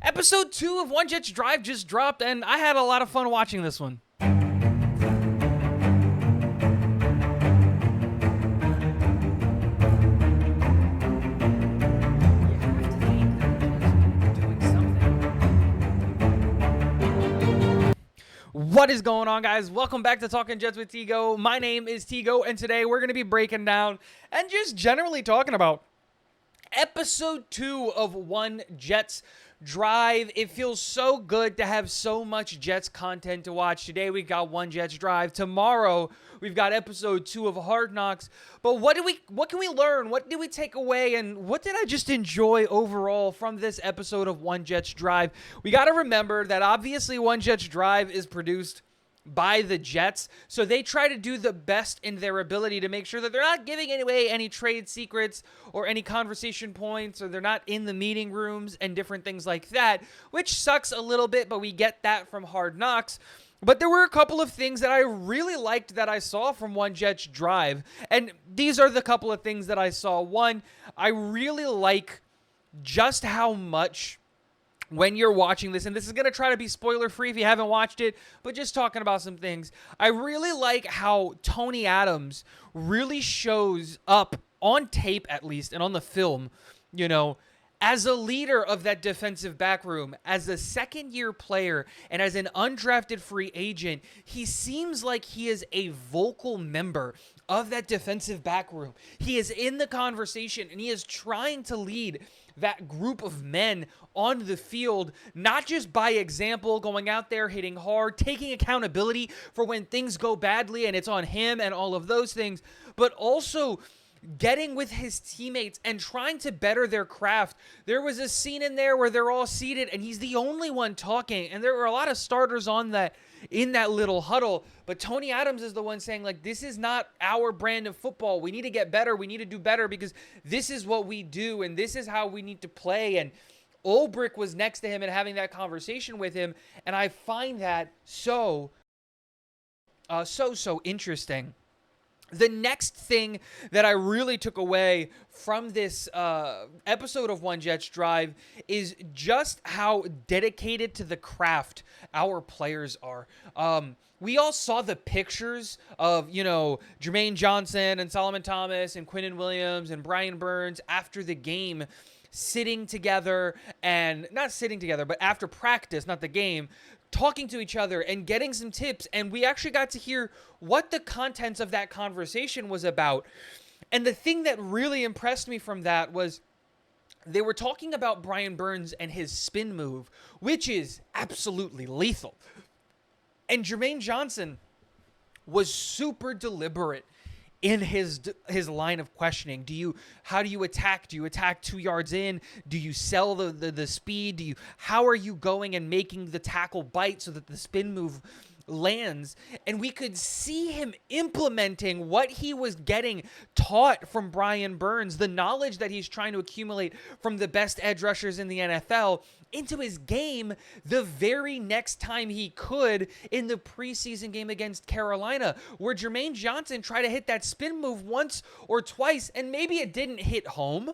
Episode 2 of One Jets Drive just dropped, and I had a lot of fun watching this one. What is going on, guys? Welcome back to Talking Jets with Tigo. My name is Tigo, and today we're going to be breaking down and just generally talking about Episode 2 of One Jets Drive. It feels so good to have so much Jets content to watch. Today we've got One Jets Drive. Tomorrow we've got Episode 2 of Hard Knocks. But what can we learn? What did we take away? And what did I just enjoy overall from this episode of One Jets Drive? We got to remember that obviously One Jets Drive is produced by the Jets, so they try to do the best in their ability to make sure that they're not giving away any trade secrets or any conversation points, or they're not in the meeting rooms and different things like that, which sucks a little bit, but we get that from Hard Knocks. But there were a couple of things that I really liked that I saw from One Jets Drive, and these are the couple of things that I saw. One, I really like just how much when you're watching this, and this is going to try to be spoiler-free if you haven't watched it, but just talking about some things, I really like how Tony Adams really shows up on tape, at least, and on the film, as a leader of that defensive back room, as a second-year player, and as an undrafted free agent. He seems like he is a vocal member of that defensive back room. He is in the conversation, and he is trying to lead that group of men on the field, not just by example, going out there, hitting hard, taking accountability for when things go badly and it's on him and all of those things, but also getting with his teammates and trying to better their craft. There was a scene in there where they're all seated and he's the only one talking, and there were a lot of starters in that little huddle, but Tony Adams is the one saying, like, this is not our brand of football. We need to get better. We need to do better because this is what we do and this is how we need to play. And Ulbrich was next to him and having that conversation with him, and I find that so interesting. The next thing that I really took away from this episode of One Jets Drive is just how dedicated to the craft our players are. We all saw the pictures of, Jermaine Johnson and Solomon Thomas and Quinnen Williams and Brian Burns after the game, sitting together, and not sitting together, but after practice, not the game, talking to each other and getting some tips. And we actually got to hear what the contents of that conversation was about. And the thing that really impressed me from that was they were talking about Brian Burns and his spin move, which is absolutely lethal. And Jermaine Johnson was super deliberate in his line of questioning. How do you attack? Do you attack 2 yards in? Do you sell the speed? How are you going and making the tackle bite so that the spin move lands? And we could see him implementing what he was getting taught from Brian Burns, the knowledge that he's trying to accumulate from the best edge rushers in the NFL, into his game the very next time he could in the preseason game against Carolina, where Jermaine Johnson tried to hit that spin move once or twice, and maybe it didn't hit home,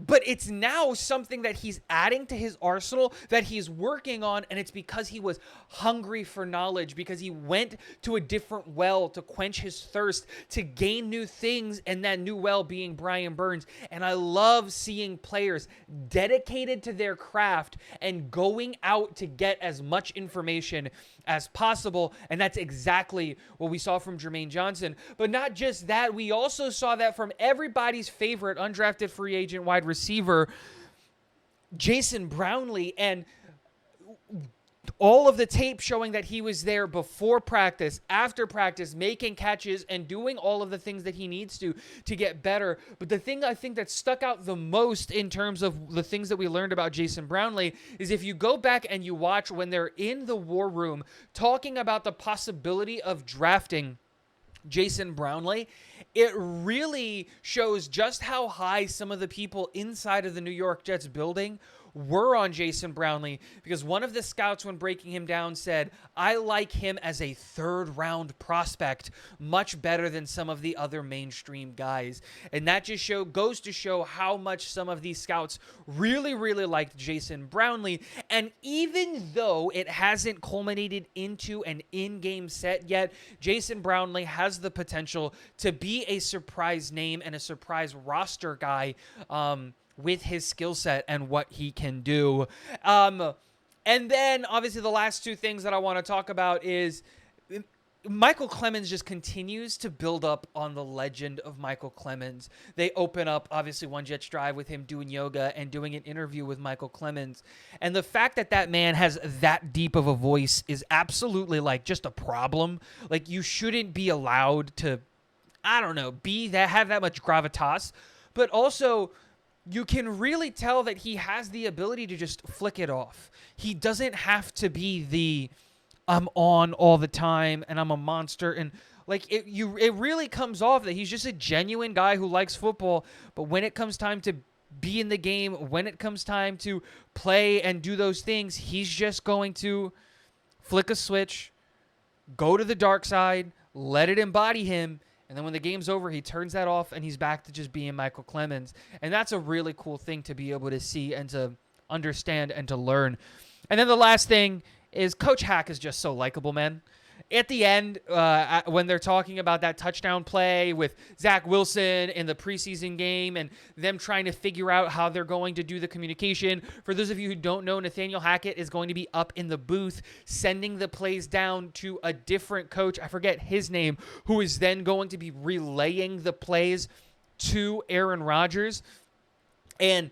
but it's now something that he's adding to his arsenal, that he's working on, and it's because he was hungry for knowledge, because he went to a different well to quench his thirst, to gain new things, and that new well being Brian Burns. And I love seeing players dedicated to their craft and going out to get as much information as possible, and that's exactly what we saw from Jermaine Johnson. But not just that, we also saw that from everybody's favorite undrafted free agent wide receiver, Jason Brownlee, and all of the tape showing that he was there before practice, after practice, making catches and doing all of the things that he needs to get better. But the thing I think that stuck out the most in terms of the things that we learned about Jason Brownlee is if you go back and you watch when they're in the war room talking about the possibility of drafting Jason Brownlee, it really shows just how high some of the people inside of the New York Jets building were on Jason Brownlee, because one of the scouts, when breaking him down, said, I like him as a third-round prospect much better than some of the other mainstream guys. And that just goes to show how much some of these scouts really, really liked Jason Brownlee. And even though it hasn't culminated into an in-game set yet, Jason Brownlee has the potential to be a surprise name and a surprise roster guy with his skill set and what he can do. And then, obviously, the last two things that I want to talk about is Michael Clemens just continues to build up on the legend of Michael Clemens. They open up, obviously, One Jets Drive with him doing yoga and doing an interview with Michael Clemens. And the fact that that man has that deep of a voice is absolutely, like, just a problem. Like, you shouldn't be allowed to, I don't know, have that much gravitas. But also, you can really tell that he has the ability to just flick it off. He doesn't have to be the I'm on all the time and I'm a monster, and like it really comes off that he's just a genuine guy who likes football. But when it comes time to be in the game, when it comes time to play and do those things, he's just going to flick a switch, go to the dark side, let it embody him. And then when the game's over, he turns that off and he's back to just being Michael Clemens. And that's a really cool thing to be able to see and to understand and to learn. And then the last thing is Coach Hack is just so likable, man. At the end, when they're talking about that touchdown play with Zach Wilson in the preseason game and them trying to figure out how they're going to do the communication. For those of you who don't know, Nathaniel Hackett is going to be up in the booth sending the plays down to a different coach, I forget his name, who is then going to be relaying the plays to Aaron Rodgers. And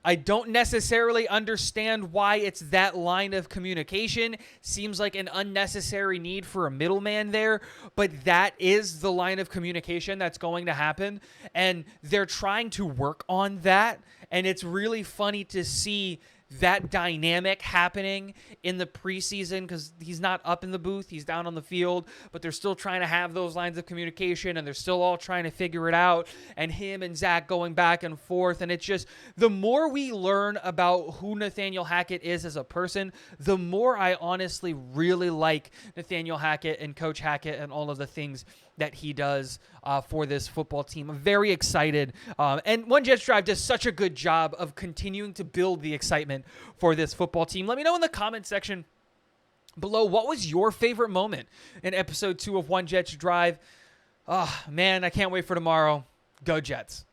I don't necessarily understand why it's that line of communication. Seems like an unnecessary need for a middleman there, but that is the line of communication that's going to happen, and they're trying to work on that, and it's really funny to see that dynamic happening in the preseason because he's not up in the booth, he's down on the field, but they're still trying to have those lines of communication and they're still all trying to figure it out, and him and Zach going back and forth. And it's just, the more we learn about who Nathaniel Hackett is as a person, the more I honestly really like Nathaniel Hackett and Coach Hackett and all of the things that he does for this football team. I'm very excited. And One Jets Drive does such a good job of continuing to build the excitement for this football team. Let me know in the comment section below, what was your favorite moment in episode 2 of One Jets Drive? Oh, man, I can't wait for tomorrow. Go Jets.